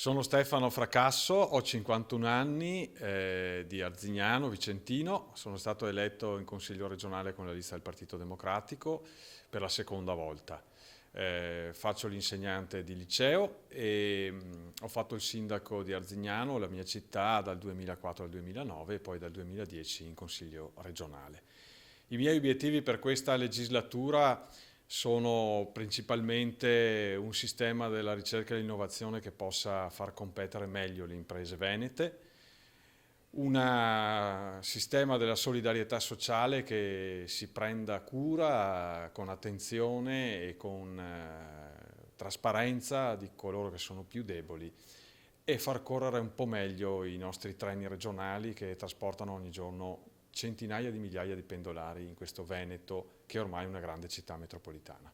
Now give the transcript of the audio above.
Sono Stefano Fracasso, ho 51 anni, di Arzignano, Vicentino. Sono stato eletto in Consiglio regionale con la lista del Partito Democratico per la seconda volta. Faccio l'insegnante di liceo e ho fatto il sindaco di Arzignano, la mia città, dal 2004 al 2009 e poi dal 2010 in Consiglio regionale. I miei obiettivi per questa legislatura sono principalmente un sistema della ricerca e dell'innovazione che possa far competere meglio le imprese venete, un sistema della solidarietà sociale che si prenda cura con attenzione e con trasparenza di coloro che sono più deboli e far correre un po' meglio i nostri treni regionali che trasportano ogni giorno centinaia di migliaia di pendolari in questo Veneto che ormai è una grande città metropolitana.